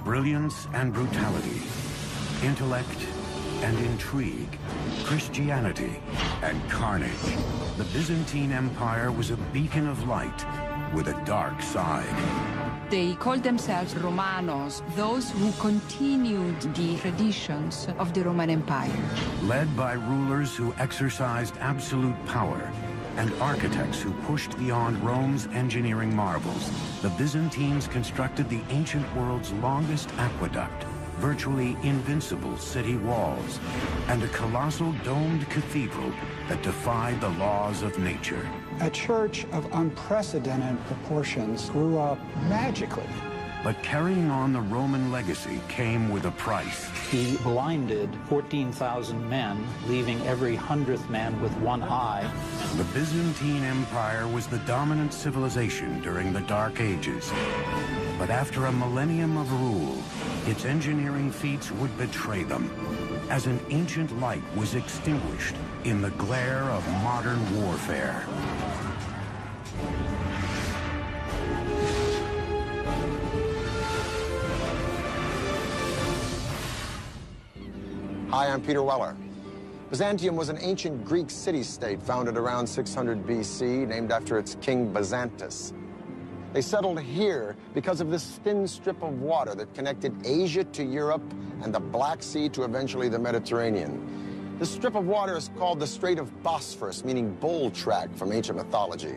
Brilliance and brutality, intellect and intrigue, Christianity and carnage. The Byzantine Empire was a beacon of light with a dark side. They called themselves Romanos, those who continued the traditions of the Roman Empire. Led by rulers who exercised absolute power and architects who pushed beyond Rome's engineering marvels, the Byzantines constructed the ancient world's longest aqueduct, virtually invincible city walls, and a colossal domed cathedral that defied the laws of nature. A church of unprecedented proportions grew up magically. But carrying on the Roman legacy came with a price. He blinded 14,000 men, leaving every 100th man with one eye. The Byzantine Empire was the dominant civilization during the Dark Ages. But after a millennium of rule, its engineering feats would betray them, as an ancient light was extinguished in the glare of modern warfare. Hi, I'm Peter Weller. Byzantium was an ancient Greek city-state founded around 600 BC, named after its king Byzantus. They settled here because of this thin strip of water that connected Asia to Europe and the Black Sea to eventually the Mediterranean. This strip of water is called the Strait of Bosphorus, meaning bull track from ancient mythology.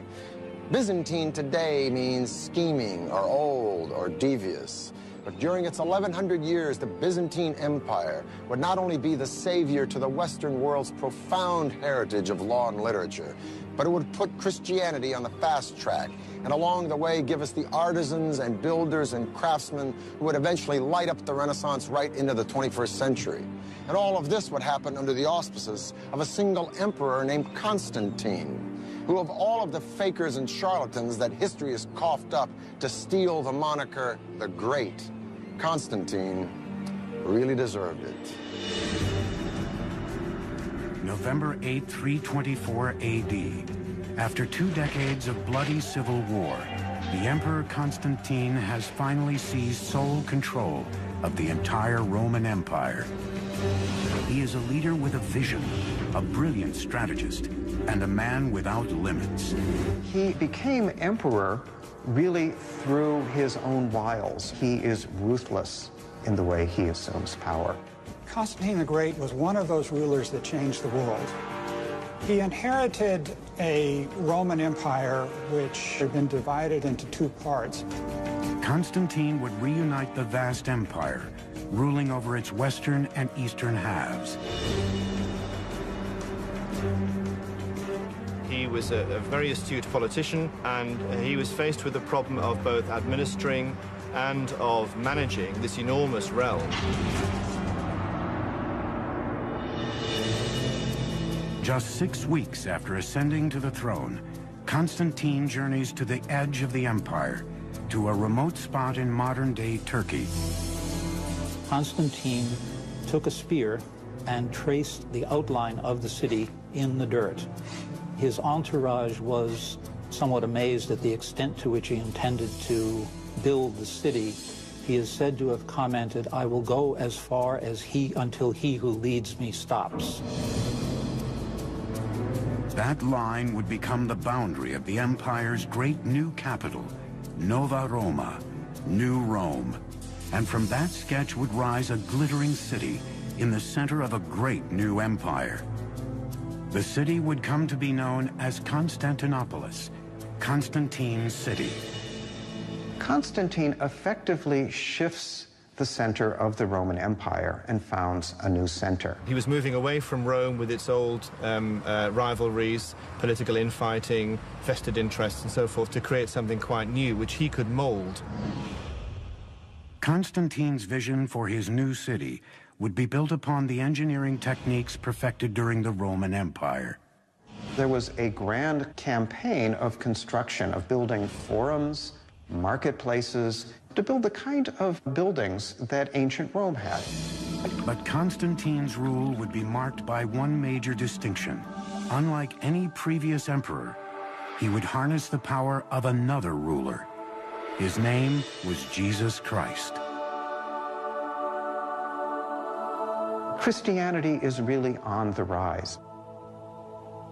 Byzantine today means scheming or old or devious. But during its 1100 years, the Byzantine Empire would not only be the savior to the Western world's profound heritage of law and literature, but it would put Christianity on the fast track, and along the way give us the artisans and builders and craftsmen who would eventually light up the Renaissance right into the 21st century. And all of this would happen under the auspices of a single emperor named Constantine, who of all of the fakers and charlatans that history has coughed up to steal the moniker the Great, Constantine really deserved it. November 8, 324 AD. After 2 decades of bloody civil war, the Emperor Constantine has finally seized sole control of the entire Roman Empire. He is a leader with a vision, a brilliant strategist, and a man without limits. He became emperor really through his own wiles. He is ruthless in the way he assumes power. Constantine the Great was one of those rulers that changed the world. He inherited a Roman Empire which had been divided into 2 parts. Constantine would reunite the vast empire, ruling over its western and eastern halves. He was a very astute politician, and he was faced with the problem of both administering and of managing this enormous realm. Just 6 weeks after ascending to the throne, Constantine journeys to the edge of the empire, to a remote spot in modern-day Turkey. Constantine took a spear and traced the outline of the city in the dirt. His entourage was somewhat amazed at the extent to which he intended to build the city. He is said to have commented, "I will go as far as until he who leads me stops." That line would become the boundary of the empire's great new capital, Nova Roma, New Rome. And from that sketch would rise a glittering city in the center of a great new empire. The city would come to be known as Constantinopolis, Constantine's city. Constantine effectively shifts the center of the Roman Empire and founds a new center. He was moving away from Rome with its old rivalries, political infighting, vested interests and so forth, to create something quite new, which he could mold. Constantine's vision for his new city would be built upon the engineering techniques perfected during the Roman Empire. There was a grand campaign of construction, of building forums, marketplaces, to build the kind of buildings that ancient Rome had. But Constantine's rule would be marked by one major distinction. Unlike any previous emperor, he would harness the power of another ruler. His name was Jesus Christ. Christianity is really on the rise.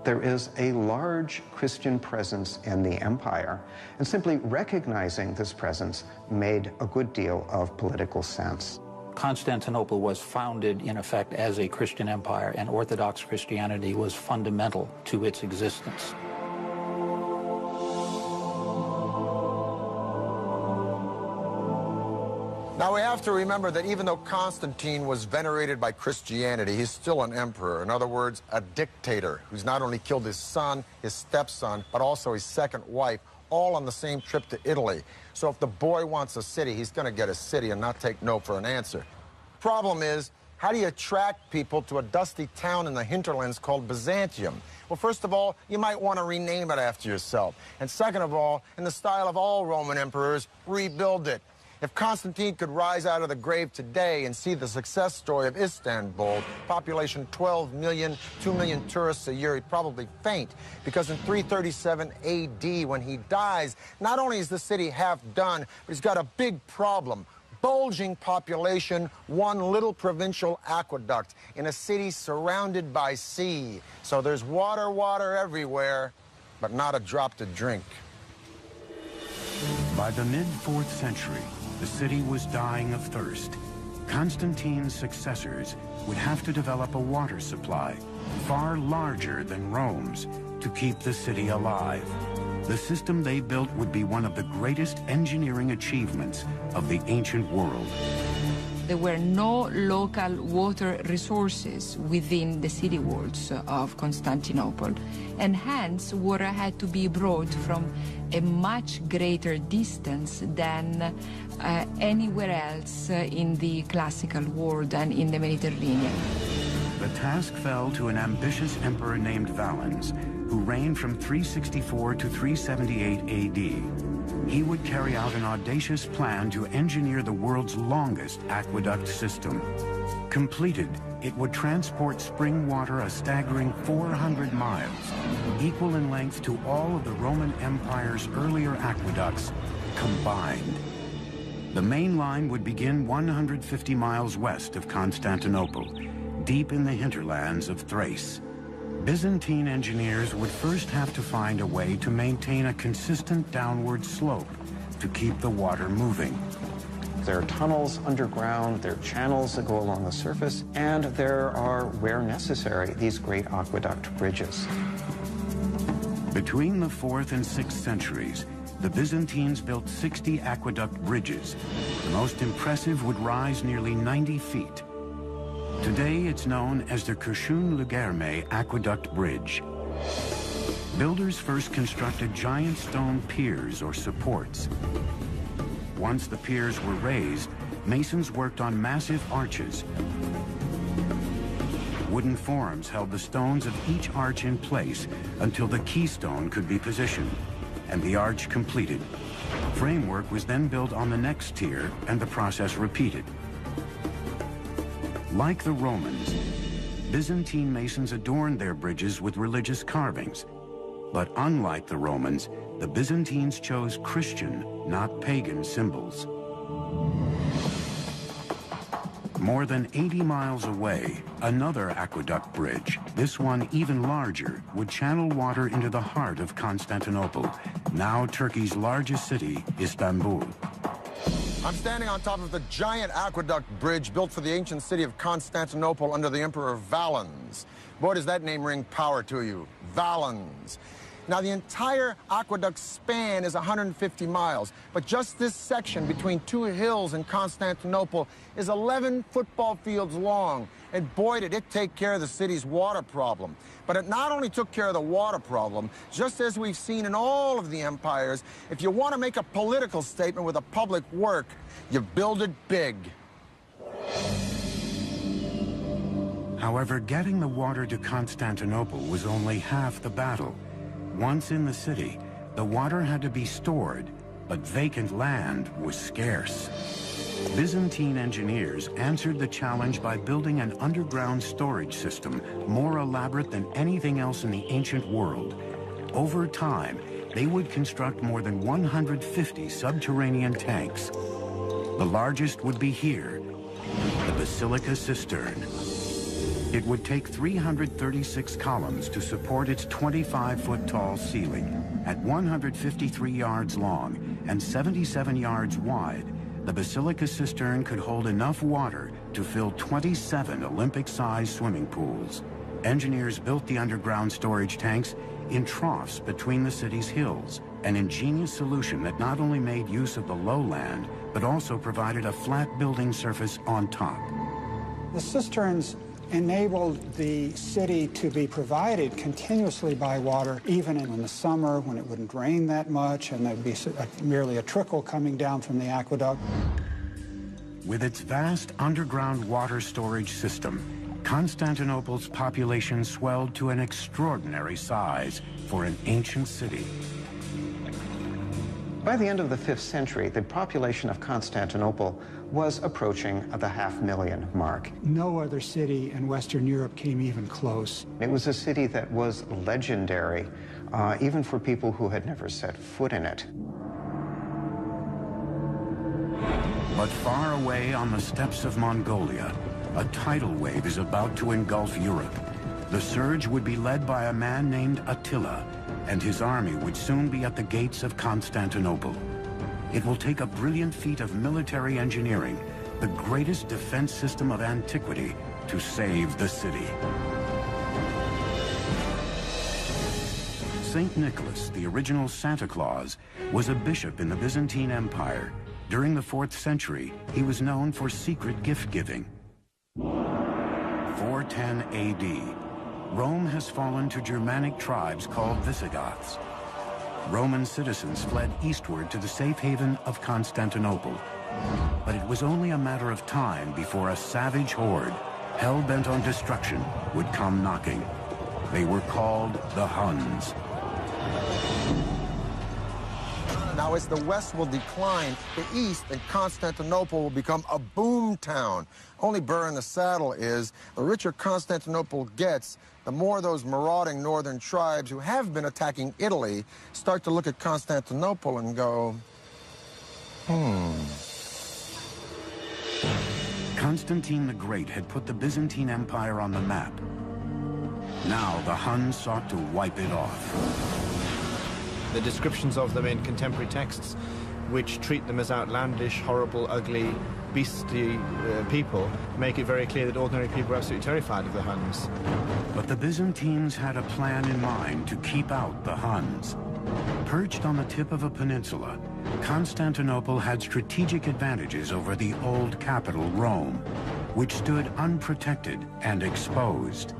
There is a large Christian presence in the empire, and simply recognizing this presence made a good deal of political sense. Constantinople was founded, in effect, as a Christian empire, and Orthodox Christianity was fundamental to its existence. Now, we have to remember that even though Constantine was venerated by Christianity, he's still an emperor. In other words, a dictator who's not only killed his son, his stepson, but also his second wife, all on the same trip to Italy. So if the boy wants a city, he's going to get a city and not take no for an answer. Problem is, how do you attract people to a dusty town in the hinterlands called Byzantium? Well, first of all, you might want to rename it after yourself. And second of all, in the style of all Roman emperors, rebuild it. If Constantine could rise out of the grave today and see the success story of Istanbul, population 12 million, 2 million tourists a year, he'd probably faint. Because in 337 AD, when he dies, not only is the city half done, but he's got a big problem. Bulging population, one little provincial aqueduct in a city surrounded by sea. So there's water everywhere, but not a drop to drink. By the mid-4th century, the city was dying of thirst. Constantine's successors would have to develop a water supply far larger than Rome's to keep the city alive. The system they built would be one of the greatest engineering achievements of the ancient world. There were no local water resources within the city walls of Constantinople, and hence water had to be brought from a much greater distance than anywhere else in the classical world and in the Mediterranean. The task fell to an ambitious emperor named Valens, who reigned from 364 to 378 AD. He would carry out an audacious plan to engineer the world's longest aqueduct system. Completed, it would transport spring water a staggering 400 miles, equal in length to all of the Roman Empire's earlier aqueducts combined. The main line would begin 150 miles west of Constantinople, deep in the hinterlands of Thrace. Byzantine engineers would first have to find a way to maintain a consistent downward slope to keep the water moving. There are tunnels underground, there are channels that go along the surface, and there are, where necessary, these great aqueduct bridges. Between the 4th and 6th centuries, the Byzantines built 60 aqueduct bridges. The most impressive would rise nearly 90 feet. Today, it's known as the Kërshun-Lëgerme Aqueduct Bridge. Builders first constructed giant stone piers or supports. Once the piers were raised, masons worked on massive arches. Wooden forms held the stones of each arch in place until the keystone could be positioned and the arch completed. Framework was then built on the next tier and the process repeated. Like the Romans, Byzantine masons adorned their bridges with religious carvings. But unlike the Romans, the Byzantines chose Christian, not pagan symbols. More than 80 miles away, another aqueduct bridge, this one even larger, would channel water into the heart of Constantinople, now Turkey's largest city, Istanbul. I'm standing on top of the giant aqueduct bridge built for the ancient city of Constantinople under the Emperor Valens. Boy, does that name ring power to you, Valens. Now, the entire aqueduct span is 150 miles, but just this section between two hills in Constantinople is 11 football fields long. And boy, did it take care of the city's water problem. But it not only took care of the water problem, just as we've seen in all of the empires, if you want to make a political statement with a public work, you build it big. However, getting the water to Constantinople was only half the battle. Once in the city, the water had to be stored, but vacant land was scarce. Byzantine engineers answered the challenge by building an underground storage system more elaborate than anything else in the ancient world. Over time, they would construct more than 150 subterranean tanks. The largest would be here, the Basilica Cistern. It would take 336 columns to support its 25-foot-tall ceiling. At 153 yards long and 77 yards wide, the basilica cistern could hold enough water to fill 27 Olympic-sized swimming pools. Engineers built the underground storage tanks in troughs between the city's hills, an ingenious solution that not only made use of the lowland, but also provided a flat building surface on top. The cisterns enabled the city to be provided continuously by water, even in the summer when it wouldn't rain that much and there'd be merely a trickle coming down from the aqueduct. With its vast underground water storage system, Constantinople's population swelled to an extraordinary size for an ancient city. By the end of the 5th century, the population of Constantinople was approaching the 500,000 mark. No other city in Western Europe came even close. It was a city that was legendary, even for people who had never set foot in it. But far away on the steppes of Mongolia, a tidal wave is about to engulf Europe. The surge would be led by a man named Attila, and his army would soon be at the gates of Constantinople. It will take a brilliant feat of military engineering, the greatest defense system of antiquity, to save the city. Saint Nicholas, the original Santa Claus, was a bishop in the Byzantine Empire. During the 4th century, he was known for secret gift-giving. 410 AD. Rome has fallen to Germanic tribes called Visigoths. Roman citizens fled eastward to the safe haven of Constantinople. But it was only a matter of time before a savage horde, hell-bent on destruction, would come knocking. They were called the Huns. Now, as the West will decline, the East and Constantinople will become a boom town. Only burr in the saddle is, the richer Constantinople gets, the more those marauding northern tribes who have been attacking Italy start to look at Constantinople and go, Constantine the Great had put the Byzantine Empire on the map. Now the Huns sought to wipe it off. The descriptions of them in contemporary texts, which treat them as outlandish, horrible, ugly, beastly people, make it very clear that ordinary people are absolutely terrified of the Huns. But the Byzantines had a plan in mind to keep out the Huns. Perched on the tip of a peninsula, Constantinople had strategic advantages over the old capital, Rome, which stood unprotected and exposed.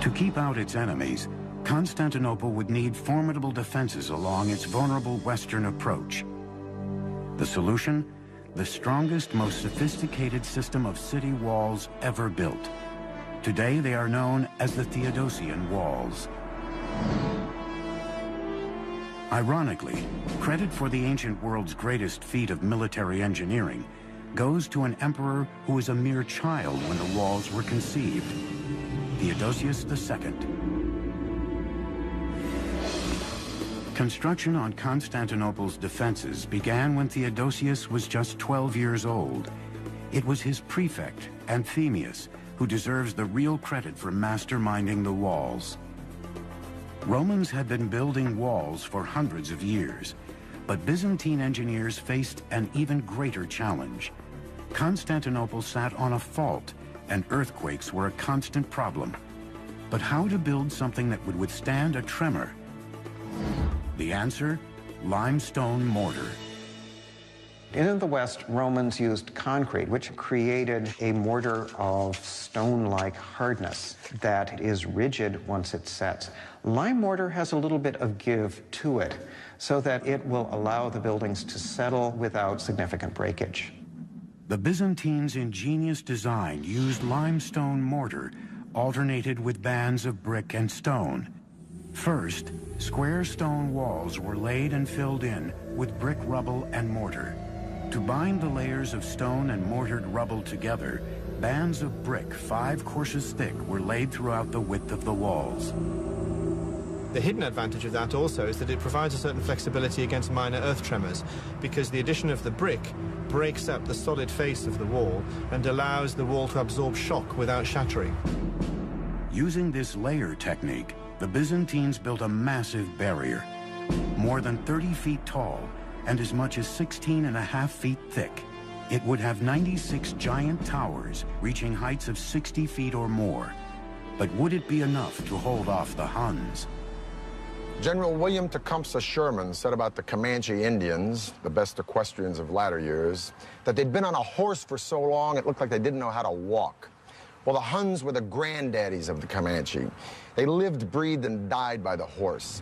To keep out its enemies, Constantinople would need formidable defenses along its vulnerable western approach. The solution? The strongest, most sophisticated system of city walls ever built. Today they are known as the Theodosian Walls. Ironically, credit for the ancient world's greatest feat of military engineering goes to an emperor who was a mere child when the walls were conceived, Theodosius II. Construction on Constantinople's defenses began when Theodosius was just 12 years old. It was his prefect, Anthemius, who deserves the real credit for masterminding the walls. Romans had been building walls for hundreds of years, but Byzantine engineers faced an even greater challenge. Constantinople sat on a fault, and earthquakes were a constant problem. But how to build something that would withstand a tremor? The answer? Limestone mortar. In the West, Romans used concrete, which created a mortar of stone-like hardness that is rigid once it sets. Lime mortar has a little bit of give to it, so that it will allow the buildings to settle without significant breakage. The Byzantines' ingenious design used limestone mortar, alternated with bands of brick and stone. First, square stone walls were laid and filled in with brick rubble and mortar. To bind the layers of stone and mortared rubble together, bands of brick 5 courses thick were laid throughout the width of the walls. The hidden advantage of that also is that it provides a certain flexibility against minor earth tremors, because the addition of the brick breaks up the solid face of the wall and allows the wall to absorb shock without shattering. Using this layer technique, the Byzantines built a massive barrier, more than 30 feet tall and as much as 16.5 feet thick. It would have 96 giant towers reaching heights of 60 feet or more. But would it be enough to hold off the Huns? General William Tecumseh Sherman said about the Comanche Indians, the best equestrians of latter years, that they'd been on a horse for so long it looked like they didn't know how to walk. Well, the Huns were the granddaddies of the Comanche. They lived, breathed, and died by the horse.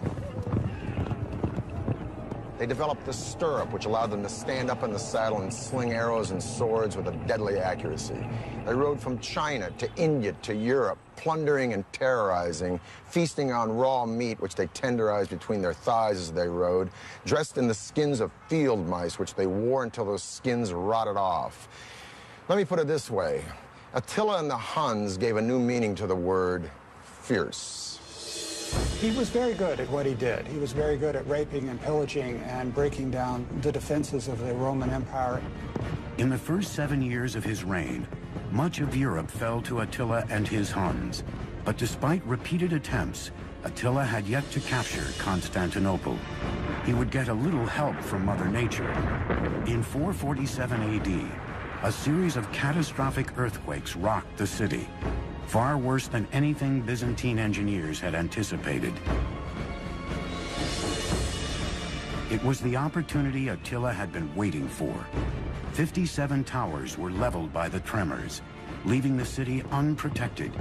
They developed the stirrup, which allowed them to stand up in the saddle and sling arrows and swords with a deadly accuracy. They rode from China to India to Europe, plundering and terrorizing, feasting on raw meat, which they tenderized between their thighs as they rode, dressed in the skins of field mice, which they wore until those skins rotted off. Let me put it this way. Attila and the Huns gave a new meaning to the word fierce. He was very good at what he did. He was very good at raping and pillaging and breaking down the defenses of the Roman Empire. In the first 7 years of his reign, much of Europe fell to Attila and his Huns. But despite repeated attempts, Attila had yet to capture Constantinople. He would get a little help from Mother Nature. In 447 AD, a series of catastrophic earthquakes rocked the city, far worse than anything Byzantine engineers had anticipated. It was the opportunity Attila had been waiting for. 57 towers were leveled by the tremors, leaving the city unprotected.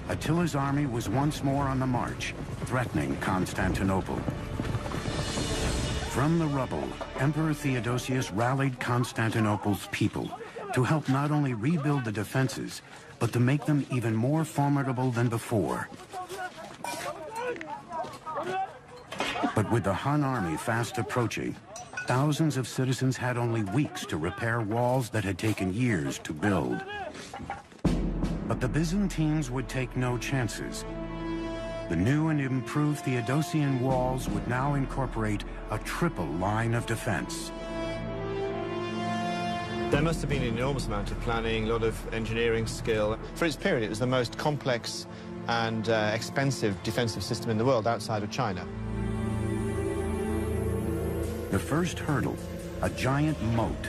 Attila's army was once more on the march, threatening Constantinople. From the rubble, Emperor Theodosius rallied Constantinople's people to help not only rebuild the defenses, but to make them even more formidable than before. But with the Hun army fast approaching, thousands of citizens had only weeks to repair walls that had taken years to build. But the Byzantines would take no chances. The new and improved Theodosian walls would now incorporate a triple line of defense. There must have been an enormous amount of planning, a lot of engineering skill. For its period, it was the most complex and expensive defensive system in the world outside of China. The first hurdle, a giant moat.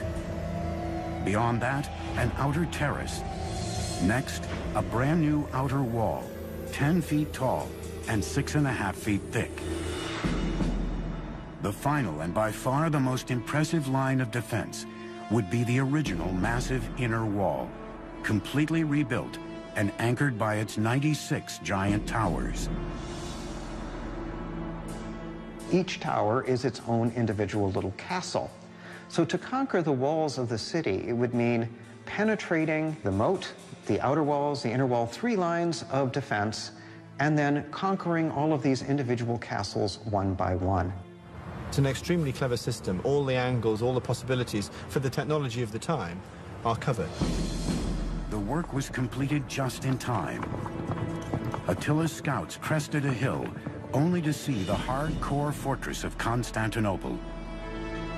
Beyond that, an outer terrace. Next, a brand new outer wall, 10 feet tall and 6.5 feet thick. The final and by far the most impressive line of defense would be the original massive inner wall, completely rebuilt and anchored by its 96 giant towers. Each tower is its own individual little castle. So to conquer the walls of the city, it would mean penetrating the moat, the outer walls, the inner wall, 3 lines of defense, and then conquering all of these individual castles one by one. It's an extremely clever system. All the angles, all the possibilities for the technology of the time are covered. The work was completed just in time. Attila's scouts crested a hill, only to see the hardcore fortress of Constantinople.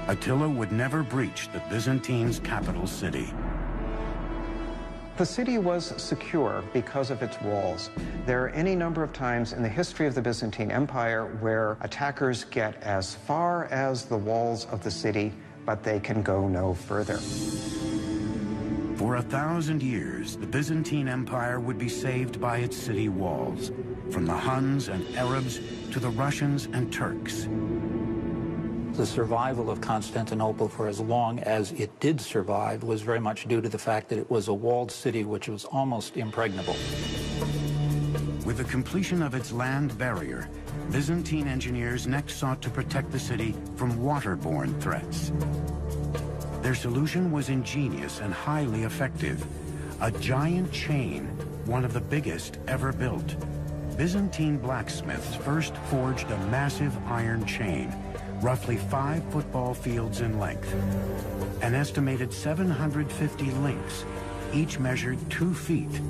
Attila would never breach the Byzantines' capital city. The city was secure because of its walls. There are any number of times in the history of the Byzantine Empire where attackers get as far as the walls of the city, but they can go no further. For 1,000 years, the Byzantine Empire would be saved by its city walls, from the Huns and Arabs to the Russians and Turks. The survival of Constantinople for as long as it did survive was very much due to the fact that it was a walled city which was almost impregnable. With the completion of its land barrier, Byzantine engineers next sought to protect the city from waterborne threats. Their solution was ingenious and highly effective. A giant chain, one of the biggest ever built. Byzantine blacksmiths first forged a massive iron chain, roughly 5 football fields in length. An estimated 750 links, each measured 2 feet.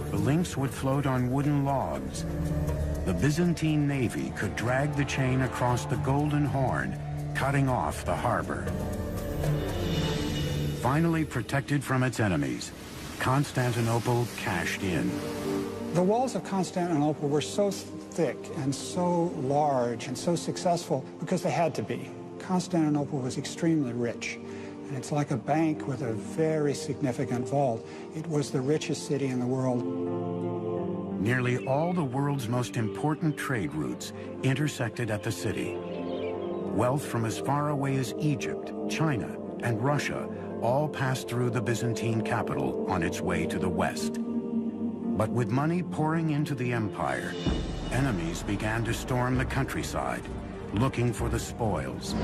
the links would float on wooden logs. The Byzantine navy could drag the chain across the Golden Horn, cutting off the harbor. Finally protected from its enemies, Constantinople cashed in. The walls of Constantinople were so thick and so large and so successful because they had to be. Constantinople was extremely rich, and it's like a bank with a very significant vault. It was the richest city in the world. Nearly all the world's most important trade routes intersected at the city. Wealth from as far away as Egypt, China, and Russia all passed through the Byzantine capital on its way to the west. But with money pouring into the empire, enemies began to storm the countryside, looking for the spoils.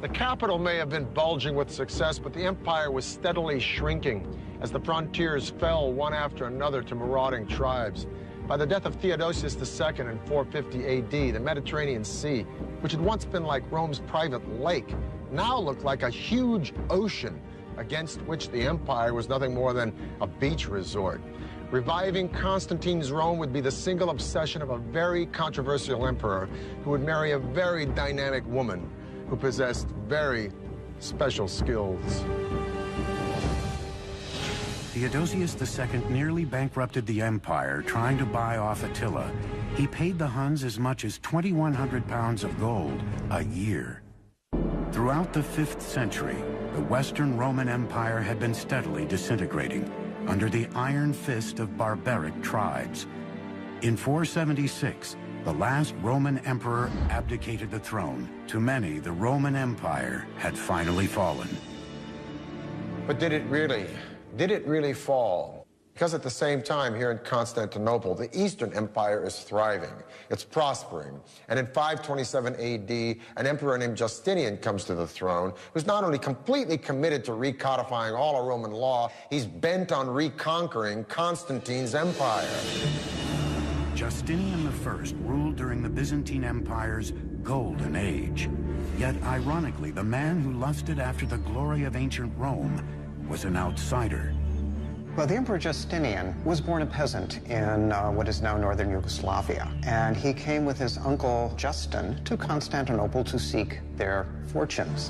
The capital may have been bulging with success, but the empire was steadily shrinking as the frontiers fell one after another to marauding tribes. By the death of Theodosius II in 450 AD, the Mediterranean Sea, which had once been like Rome's private lake, now looked like a huge ocean against which the empire was nothing more than a beach resort. Reviving Constantine's Rome would be the single obsession of a very controversial emperor who would marry a very dynamic woman who possessed very special skills. Theodosius II nearly bankrupted the empire trying to buy off Attila. He paid the Huns as much as 2,100 pounds of gold a year. Throughout the 5th century, the Western Roman Empire had been steadily disintegrating under the iron fist of barbaric tribes. In 476, the last Roman emperor abdicated the throne. To many, the Roman Empire had finally fallen. But did it really? Did it really fall? Because at the same time here in Constantinople, the Eastern Empire is thriving. It's prospering. And in 527 AD, an emperor named Justinian comes to the throne, who's not only completely committed to recodifying all of Roman law, he's bent on reconquering Constantine's empire. Justinian I ruled during the Byzantine Empire's golden age. Yet, ironically, the man who lusted after the glory of ancient Rome was an outsider. Well, the Emperor Justinian was born a peasant in what is now northern Yugoslavia, and he came with his uncle Justin to Constantinople to seek their fortunes.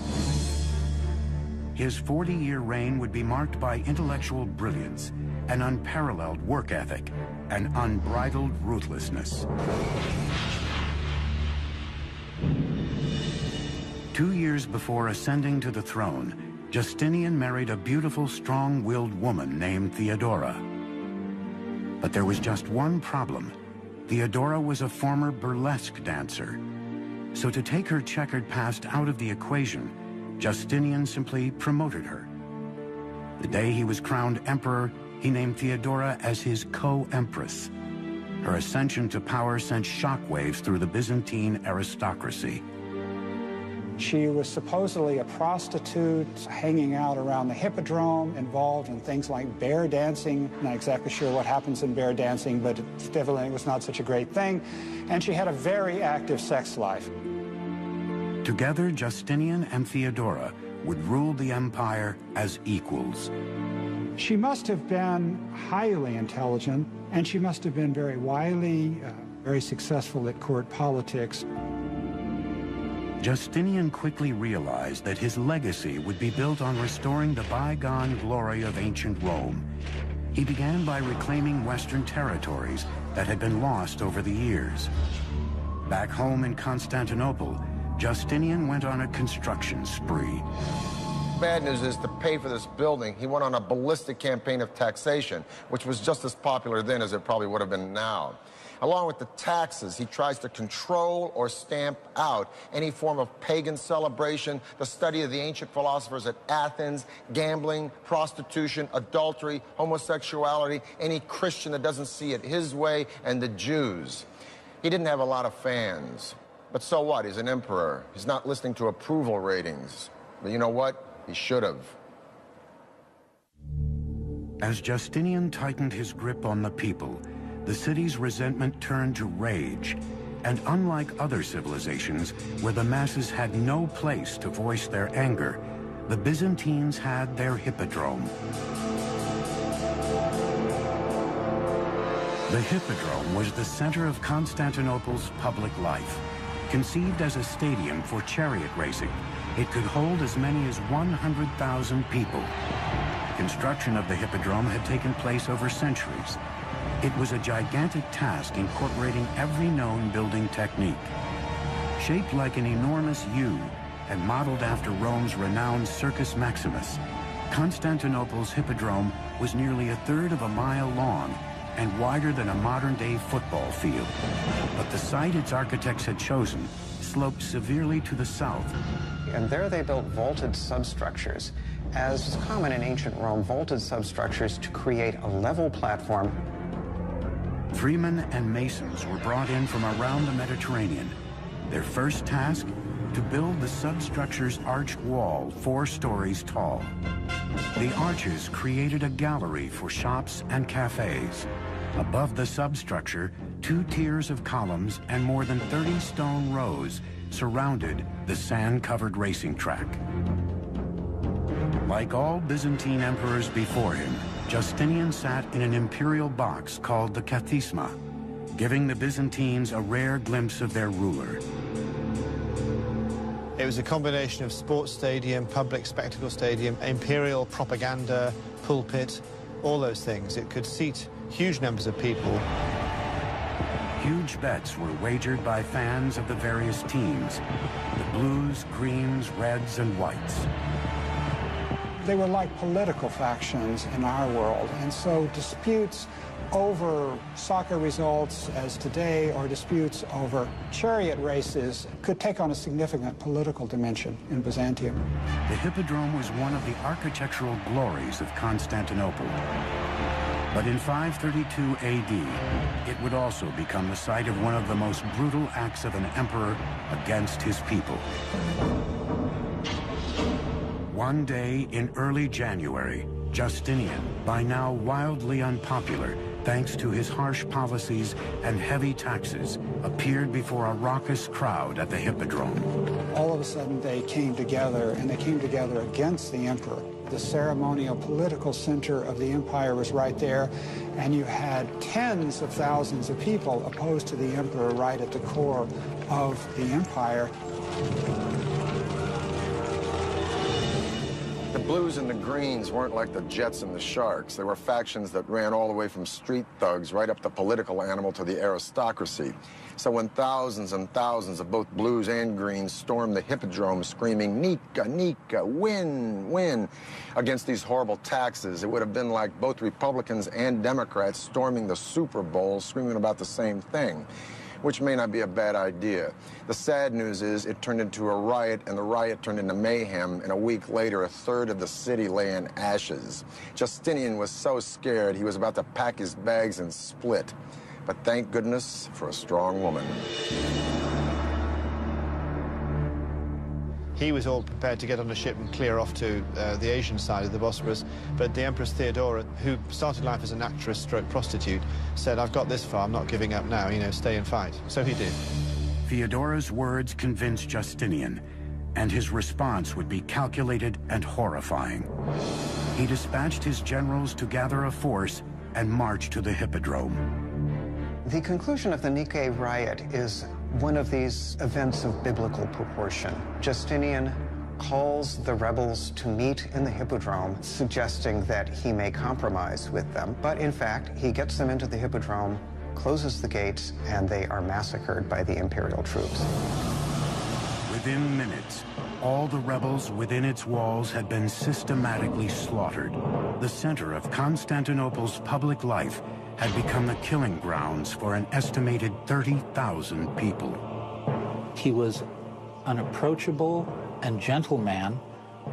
His 40-year reign would be marked by intellectual brilliance, an unparalleled work ethic, and unbridled ruthlessness. 2 years before ascending to the throne, Justinian married a beautiful, strong-willed woman named Theodora. But there was just one problem. Theodora was a former burlesque dancer. So to take her checkered past out of the equation, Justinian simply promoted her. The day he was crowned emperor, he named Theodora as his co-empress. Her ascension to power sent shockwaves through the Byzantine aristocracy. She was supposedly a prostitute hanging out around the hippodrome, involved in things like bear dancing. Not exactly sure what happens in bear dancing, but it definitely was not such a great thing. And she had a very active sex life. Together, Justinian and Theodora would rule the empire as equals. She must have been highly intelligent, and she must have been very wily, very successful at court politics. Justinian quickly realized that his legacy would be built on restoring the bygone glory of ancient Rome. He began by reclaiming Western territories that had been lost over the years. Back home in Constantinople, Justinian went on a construction spree. Bad news is, to pay for this building, he went on a ballistic campaign of taxation, which was just as popular then as it probably would have been now. Along with the taxes, he tries to control or stamp out any form of pagan celebration, the study of the ancient philosophers at Athens, gambling, prostitution, adultery, homosexuality, any Christian that doesn't see it his way, and the Jews. He didn't have a lot of fans. But so what? He's an emperor. He's not listening to approval ratings. But you know what? He should have. As Justinian tightened his grip on the people, the city's resentment turned to rage. And unlike other civilizations, where the masses had no place to voice their anger, the Byzantines had their hippodrome. The Hippodrome was the center of Constantinople's public life. Conceived as a stadium for chariot racing, it could hold as many as 100,000 people. Construction of the Hippodrome had taken place over centuries. It was a gigantic task incorporating every known building technique. Shaped like an enormous U and modeled after Rome's renowned Circus Maximus, Constantinople's Hippodrome was nearly a third of a mile long and wider than a modern-day football field. But the site its architects had chosen sloped severely to the south. And there they built vaulted substructures. As is common in ancient Rome, vaulted substructures to create a level platform. Freemen and masons were brought in from around the Mediterranean. Their first task, to build the substructure's arched wall 4 stories tall. The arches created a gallery for shops and cafes. Above the substructure, 2 tiers of columns and more than 30 stone rows surrounded the sand-covered racing track. Like all Byzantine emperors before him, Justinian sat in an imperial box called the Kathisma, giving the Byzantines a rare glimpse of their ruler. It was a combination of sports stadium, public spectacle stadium, imperial propaganda, pulpit, all those things. It could seat huge numbers of people. Huge bets were wagered by fans of the various teams, the blues, greens, reds, and whites. They were like political factions in our world, and so disputes over soccer results as today, or disputes over chariot races, could take on a significant political dimension in Byzantium. The Hippodrome was one of the architectural glories of Constantinople. But in 532 AD, it would also become the site of one of the most brutal acts of an emperor against his people. One day in early January, Justinian, by now wildly unpopular, thanks to his harsh policies and heavy taxes, appeared before a raucous crowd at the Hippodrome. All of a sudden they came together, and they came together against the emperor. The ceremonial political center of the empire was right there, and you had tens of thousands of people opposed to the emperor right at the core of the empire. The blues and the greens weren't like the Jets and the Sharks. They were factions that ran all the way from street thugs right up the political animal to the aristocracy. So when thousands and thousands of both blues and greens stormed the Hippodrome screaming, "Nika, Nika, win, win," against these horrible taxes, it would have been like both Republicans and Democrats storming the Super Bowl screaming about the same thing, which may not be a bad idea. The sad news is it turned into a riot, and the riot turned into mayhem, and a week later, a third of the city lay in ashes. Justinian was so scared he was about to pack his bags and split. But thank goodness for a strong woman. He was all prepared to get on a ship and clear off to the Asian side of the Bosphorus, but the Empress Theodora, who started life as an actress-stroke-prostitute, said, "I've got this far, I'm not giving up now, you know, stay and fight." So he did. Theodora's words convinced Justinian, and his response would be calculated and horrifying. He dispatched his generals to gather a force and march to the Hippodrome. The conclusion of the Nike riot is one of these events of biblical proportion. Justinian calls the rebels to meet in the Hippodrome, suggesting that he may compromise with them. But in fact, he gets them into the Hippodrome, closes the gates, and they are massacred by the imperial troops. Within minutes, all the rebels within its walls had been systematically slaughtered. The center of Constantinople's public life had become the killing grounds for an estimated 30,000 people. He was an approachable and gentle man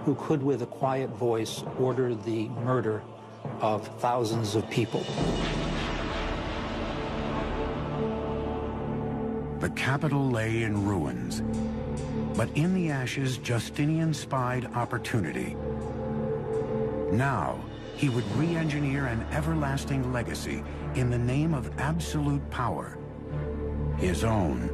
who could, with a quiet voice, order the murder of thousands of people. The capital lay in ruins, but in the ashes, Justinian spied opportunity. Now, he would re-engineer an everlasting legacy in the name of absolute power, his own.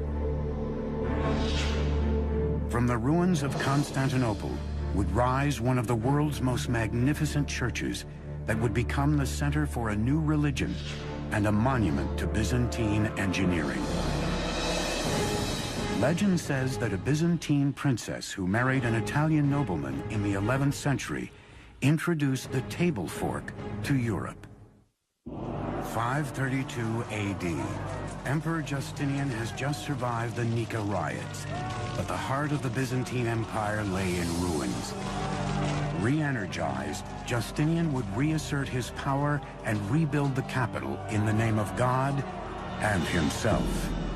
From the ruins of Constantinople would rise one of the world's most magnificent churches that would become the center for a new religion and a monument to Byzantine engineering. Legend says that a Byzantine princess who married an Italian nobleman in the 11th century introduced the table fork to Europe. 532 AD. Emperor Justinian has just survived the Nika riots, but the heart of the Byzantine Empire lay in ruins. Re-energized, Justinian would reassert his power and rebuild the capital in the name of God and himself.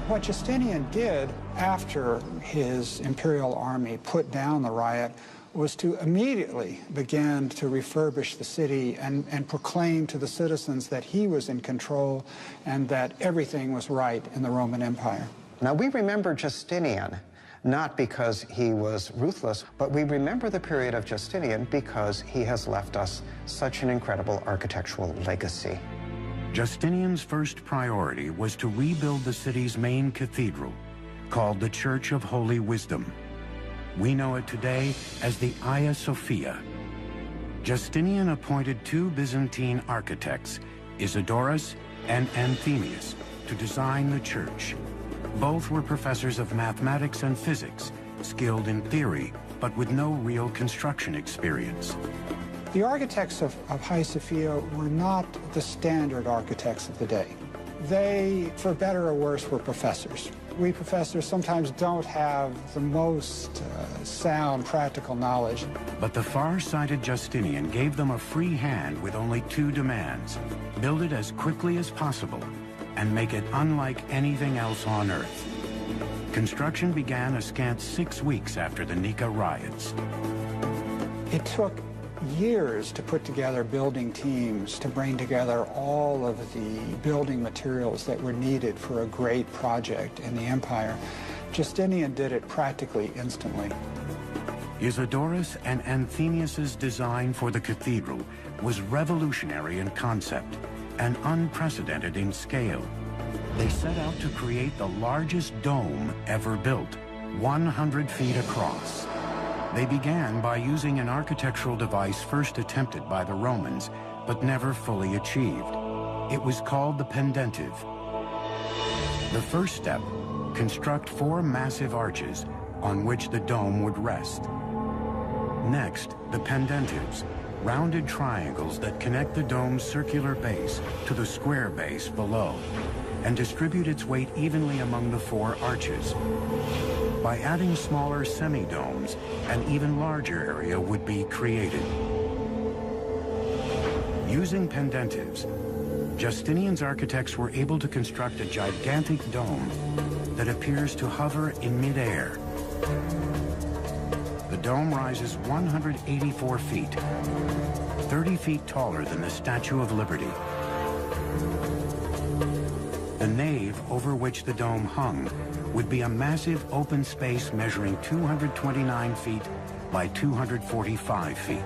What Justinian did after his imperial army put down the riot was to immediately begin to refurbish the city and proclaim to the citizens that he was in control and that everything was right in the Roman Empire. Now, we remember Justinian not because he was ruthless, but we remember the period of Justinian because he has left us such an incredible architectural legacy. Justinian's first priority was to rebuild the city's main cathedral, called the Church of Holy Wisdom. We know it today as the Hagia Sophia. Justinian appointed two Byzantine architects, Isidorus and Anthemius, to design the church. Both were professors of mathematics and physics, skilled in theory, but with no real construction experience. The architects of Hagia Sophia were not the standard architects of the day. They, for better or worse, were professors. We professors sometimes don't have the most sound practical knowledge. But the far-sighted Justinian gave them a free hand with only two demands: build it as quickly as possible and make it unlike anything else on Earth. Construction began a scant 6 weeks after the Nika riots. It took years to put together building teams, to bring together all of the building materials that were needed for a great project in the empire. Justinian did it practically instantly. Isidorus and Anthemius's design for the cathedral was revolutionary in concept and unprecedented in scale. They set out to create the largest dome ever built, 100 feet across. They began by using an architectural device first attempted by the Romans, but never fully achieved. It was called the pendentive. The first step, construct 4 massive arches on which the dome would rest. Next, the pendentives, rounded triangles that connect the dome's circular base to the square base below and distribute its weight evenly among the 4 arches. By adding smaller semi-domes, an even larger area would be created. Using pendentives, Justinian's architects were able to construct a gigantic dome that appears to hover in midair. The dome rises 184 feet, 30 feet taller than the Statue of Liberty. The nave over which the dome hung would be a massive open space measuring 229 feet by 245 feet.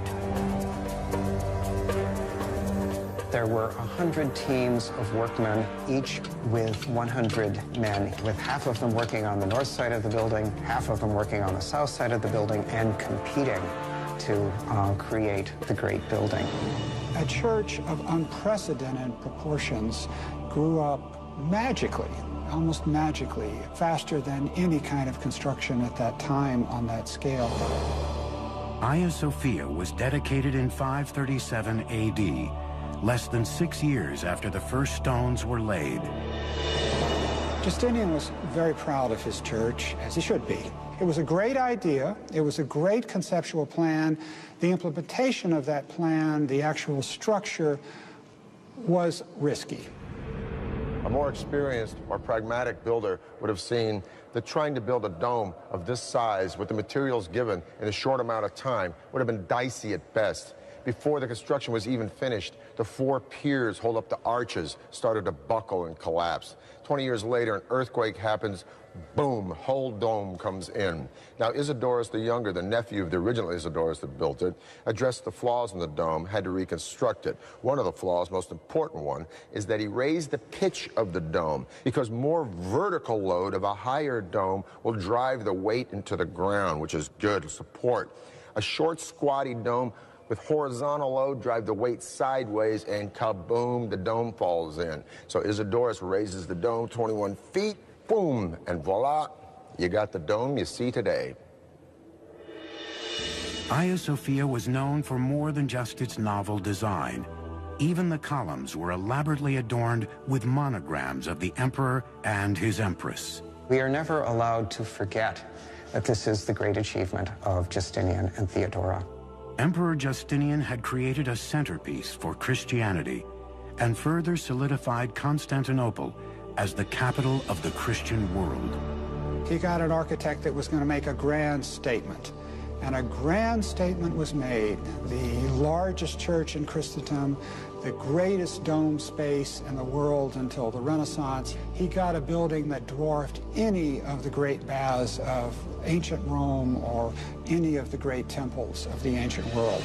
There were 100 teams of workmen, each with 100 men, with half of them working on the north side of the building, half of them working on the south side of the building, and competing to create the great building. A church of unprecedented proportions grew up magically, almost magically, faster than any kind of construction at that time on that scale. Hagia Sophia was dedicated in 537 AD, less than 6 years after the first stones were laid. Justinian was very proud of his church, as he should be. It was a great idea. It was a great conceptual plan. The implementation of that plan, the actual structure, was risky. A more experienced, more pragmatic builder would have seen that trying to build a dome of this size with the materials given in a short amount of time would have been dicey at best. Before the construction was even finished, the 4 piers hold up the arches started to buckle and collapse. 20 years later, an earthquake happens. Boom, whole dome comes in. Now, Isidorus the Younger, the nephew of the original Isidorus that built it, addressed the flaws in the dome, had to reconstruct it. One of the flaws, most important one, is that he raised the pitch of the dome because more vertical load of a higher dome will drive the weight into the ground, which is good support. A short, squatty dome With horizontal load, drive the weight sideways, and kaboom, the dome falls in. So Isidorus raises the dome 21 feet, boom, and voila, you got the dome you see today. Hagia Sophia was known for more than just its novel design. Even the columns were elaborately adorned with monograms of the emperor and his empress. We are never allowed to forget that this is the great achievement of Justinian and Theodora. Emperor Justinian had created a centerpiece for Christianity and further solidified Constantinople as the capital of the Christian world. He got an architect that was going to make a grand statement. And a grand statement was made. The largest church in Christendom, the greatest dome space in the world until the Renaissance. He got a building that dwarfed any of the great baths of ancient Rome or any of the great temples of the ancient world.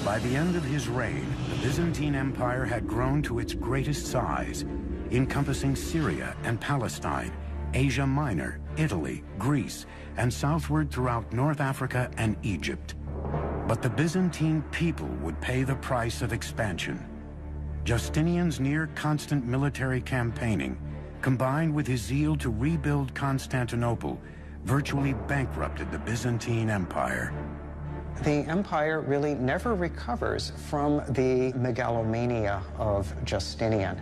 By the end of his reign, the Byzantine Empire had grown to its greatest size, encompassing Syria and Palestine, Asia Minor, Italy, Greece, and southward throughout North Africa and Egypt. But the Byzantine people would pay the price of expansion. Justinian's near-constant military campaigning, combined with his zeal to rebuild Constantinople, virtually bankrupted the Byzantine Empire. The empire really never recovers from the megalomania of Justinian.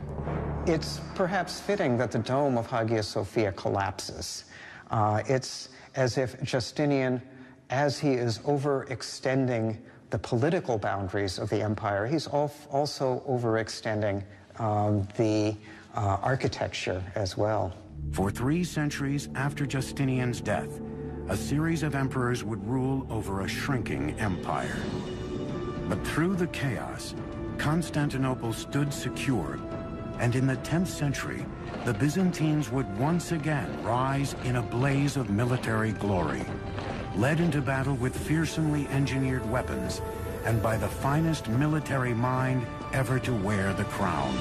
It's perhaps fitting that the dome of Hagia Sophia collapses. It's as if Justinian, as he is overextending the political boundaries of the empire, he's also overextending the architecture as well. For 3 centuries after Justinian's death, a series of emperors would rule over a shrinking empire. But through the chaos, Constantinople stood secure, and in the 10th century, the Byzantines would once again rise in a blaze of military glory, led into battle with fearsomely engineered weapons and by the finest military mind ever to wear the crown.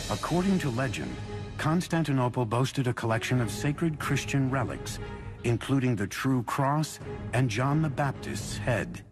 According to legend, Constantinople boasted a collection of sacred Christian relics, including the True Cross and John the Baptist's head.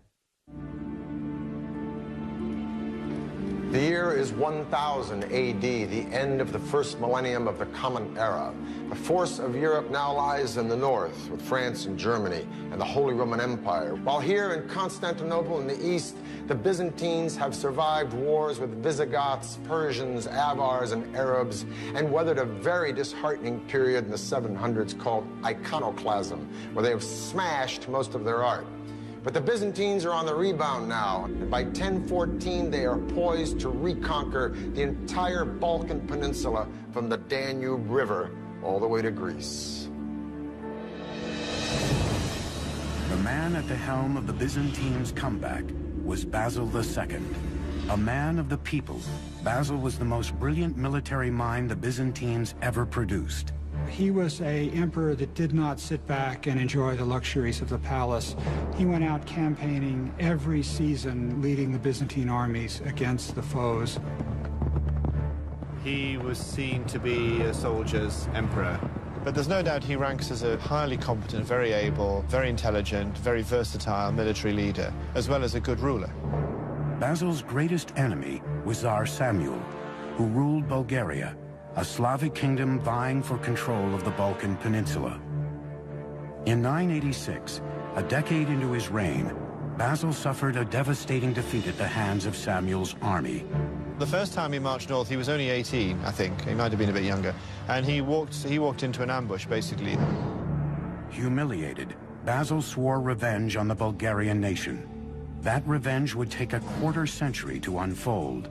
The year is 1000 AD, the end of the first millennium of the Common Era. The force of Europe now lies in the north, with France and Germany and the Holy Roman Empire. While here in Constantinople in the east, the Byzantines have survived wars with Visigoths, Persians, Avars, and Arabs, and weathered a very disheartening period in the 700s called iconoclasm, where they have smashed most of their art. But the Byzantines are on the rebound now, and by 1014 they are poised to reconquer the entire Balkan Peninsula from the Danube River all the way to Greece. The man at the helm of the Byzantines' comeback was Basil II. A man of the people, Basil was the most brilliant military mind the Byzantines ever produced. He was an emperor that did not sit back and enjoy the luxuries of the palace. He went out campaigning every season, leading the Byzantine armies against the foes. He was seen to be a soldier's emperor, but there's no doubt he ranks as a highly competent, very able, very intelligent, very versatile military leader, as well as a good ruler. Basil's greatest enemy was Tsar Samuel, who ruled Bulgaria, a Slavic kingdom vying for control of the Balkan Peninsula. In 986, a decade into his reign, Basil suffered a devastating defeat at the hands of Samuel's army. The first time he marched north, he was only 18, I think. He might have been a bit younger. And he walked into an ambush, basically. Humiliated, Basil swore revenge on the Bulgarian nation. That revenge would take a quarter-century to unfold.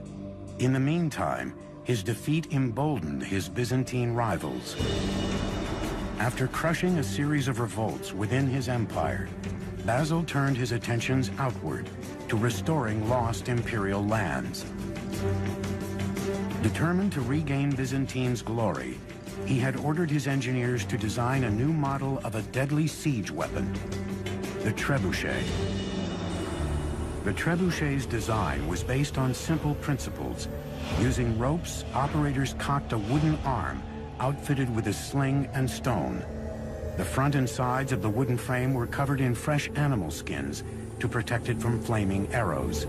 In the meantime, his defeat emboldened his Byzantine rivals. After crushing a series of revolts within his empire, Basil turned his attentions outward to restoring lost imperial lands. Determined to regain Byzantine's glory, he had ordered his engineers to design a new model of a deadly siege weapon, the trebuchet. The trebuchet's design was based on simple principles. Using ropes, operators cocked a wooden arm outfitted with a sling and stone. The front and sides of the wooden frame were covered in fresh animal skins to protect it from flaming arrows.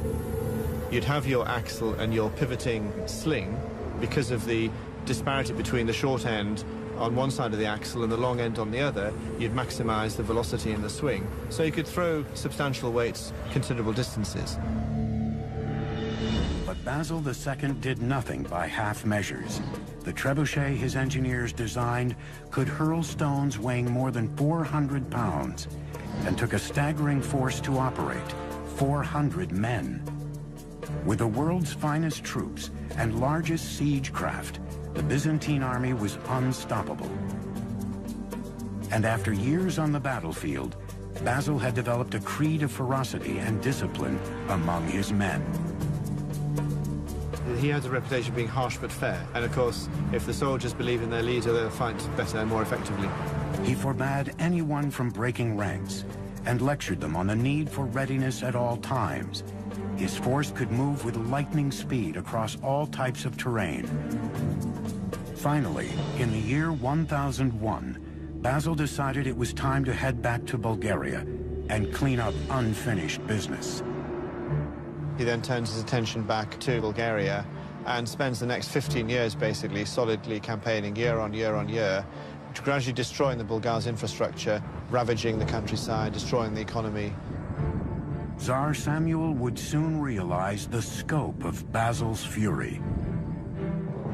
You'd have your axle and your pivoting sling because of the disparity between the short end on one side of the axle and the long end on the other. You'd maximize the velocity in the swing, so you could throw substantial weights considerable distances. But Basil II did nothing by half measures. The trebuchet his engineers designed could hurl stones weighing more than 400 pounds and took a staggering force to operate, 400 men. With the world's finest troops and largest siege craft, the Byzantine army was unstoppable. And after years on the battlefield, Basil had developed a creed of ferocity and discipline among his men. He has a reputation of being harsh but fair, and of course, if the soldiers believe in their leader, they'll fight better and more effectively. He forbade anyone from breaking ranks and lectured them on the need for readiness at all times. His force could move with lightning speed across all types of terrain. Finally, in the year 1001, Basil decided it was time to head back to Bulgaria and clean up unfinished business. He then turns his attention back to Bulgaria and spends the next 15 years basically solidly campaigning year on year on year, gradually destroying the Bulgars' infrastructure, ravaging the countryside, destroying the economy. Tsar Samuel would soon realize the scope of Basil's fury.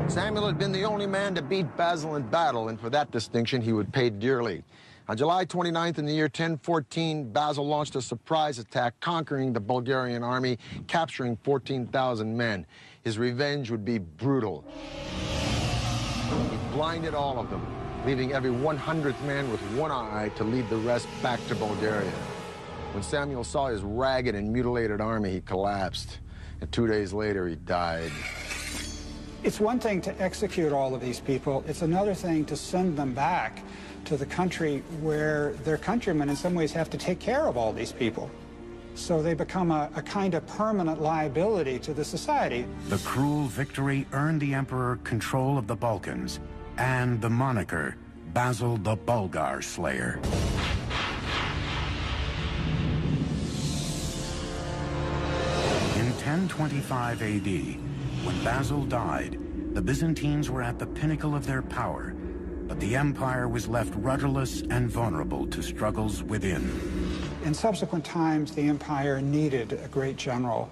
Samuel had been the only man to beat Basil in battle, and for that distinction he would pay dearly. On July 29th in the year 1014, Basil launched a surprise attack, conquering the Bulgarian army, capturing 14,000 men. His revenge would be brutal. He blinded all of them, leaving every 100th man with one eye to lead the rest back to Bulgaria. When Samuel saw his ragged and mutilated army, he collapsed, and 2 days later he died. It's one thing to execute all of these people. It's another thing to send them back to the country where their countrymen in some ways have to take care of all these people. So they become a kind of permanent liability to the society. The cruel victory earned the emperor control of the Balkans and the moniker Basil the Bulgar Slayer. In 1025 AD, when Basil died, the Byzantines were at the pinnacle of their power, but the empire was left rudderless and vulnerable to struggles within. In subsequent times, the empire needed a great general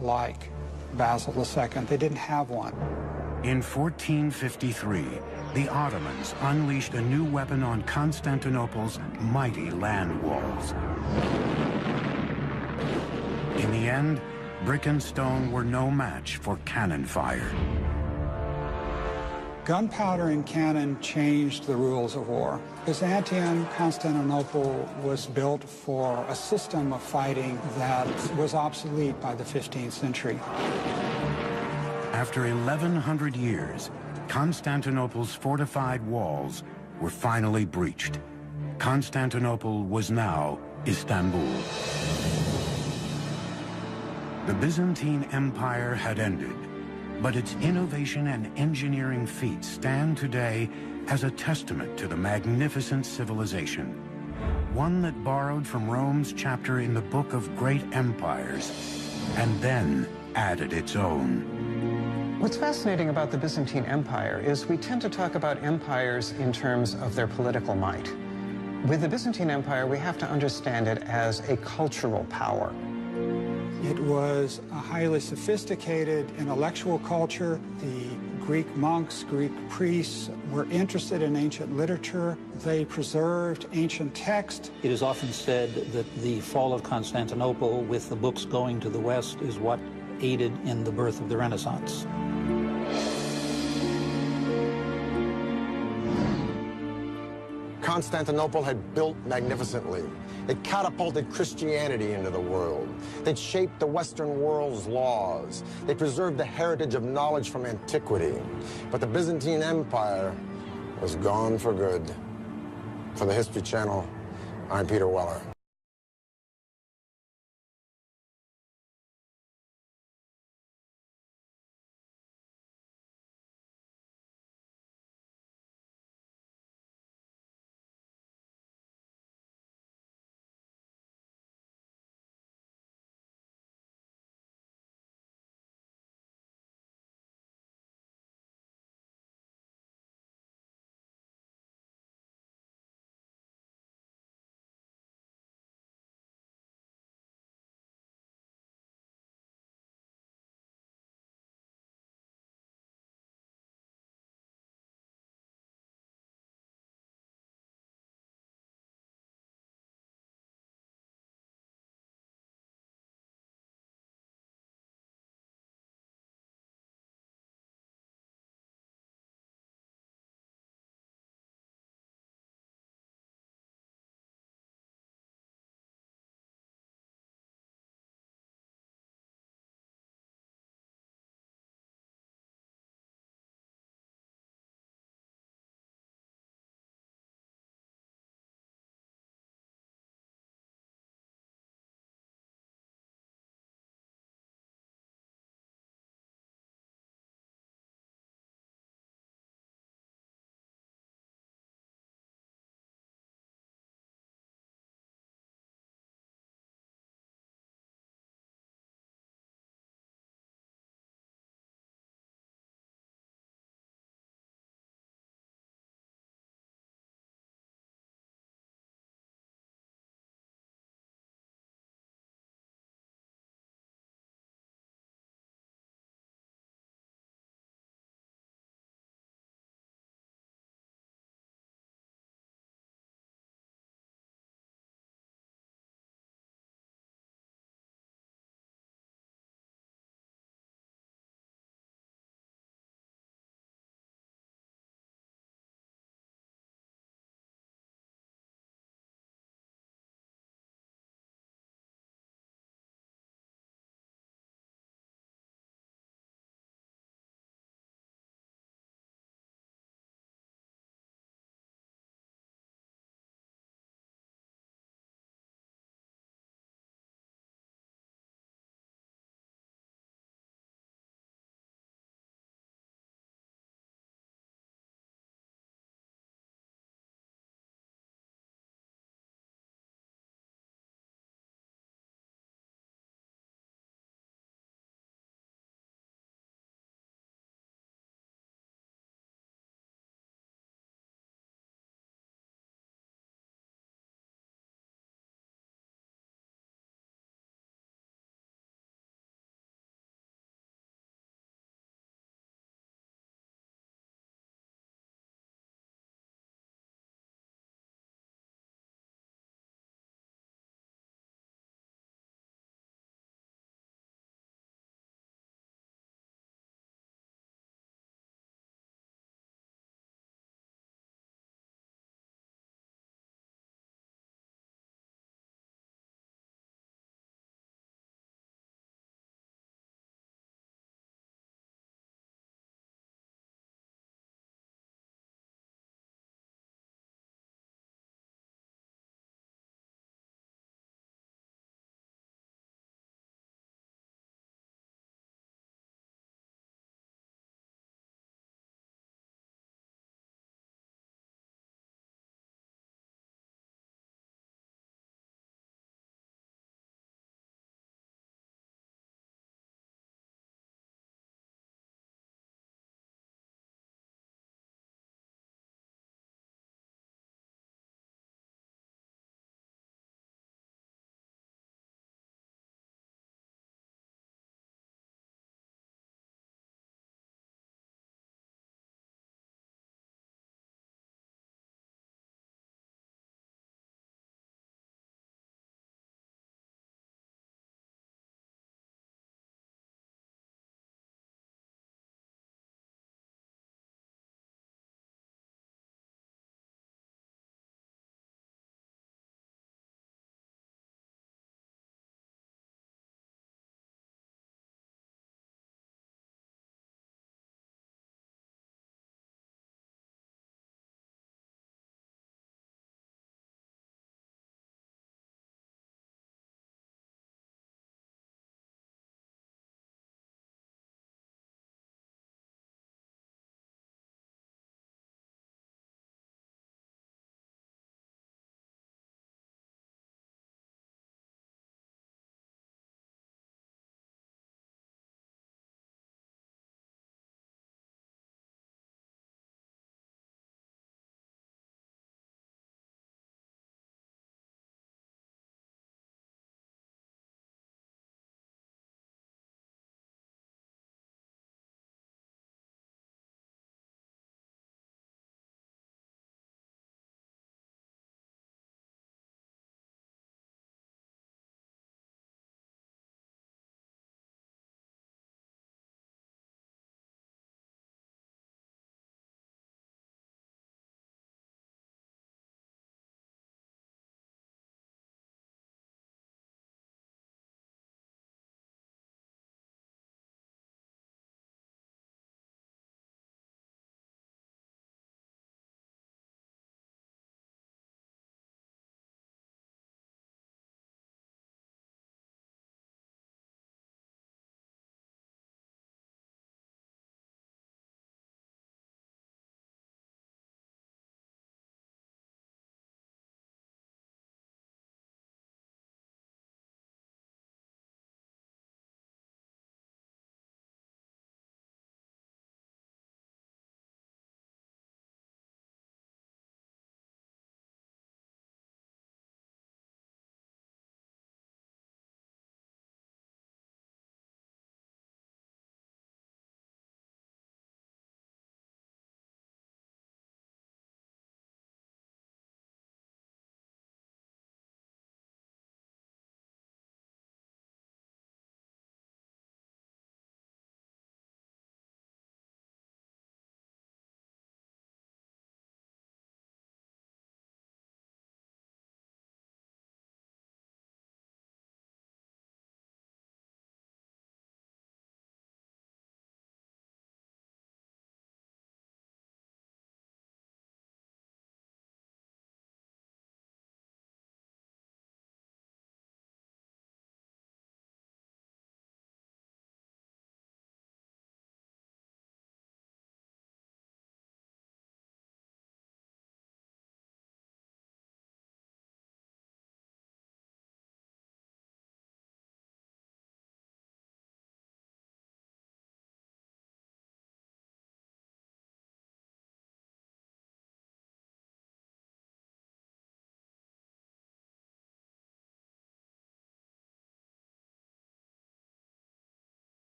like Basil II. They didn't have one. In 1453, the Ottomans unleashed a new weapon on Constantinople's mighty land walls. In the end, brick and stone were no match for cannon fire. Gunpowder and cannon changed the rules of war. Byzantium, Constantinople was built for a system of fighting that was obsolete by the 15th century. After 1,100 years, Constantinople's fortified walls were finally breached. Constantinople was now Istanbul. The Byzantine Empire had ended, but its innovation and engineering feats stand today as a testament to the magnificent civilization, one that borrowed from Rome's chapter in the Book of Great Empires and then added its own. What's fascinating about the Byzantine Empire is we tend to talk about empires in terms of their political might. With the Byzantine Empire, we have to understand it as a cultural power. It was a highly sophisticated intellectual culture. The Greek monks, Greek priests were interested in ancient literature. They preserved ancient texts. It is often said that the fall of Constantinople, with the books going to the West, is what aided in the birth of the Renaissance. Constantinople had built magnificently. It catapulted Christianity into the world. They'd shaped the Western world's laws. They preserved the heritage of knowledge from antiquity. But the Byzantine Empire was gone for good. For the History Channel, I'm Peter Weller.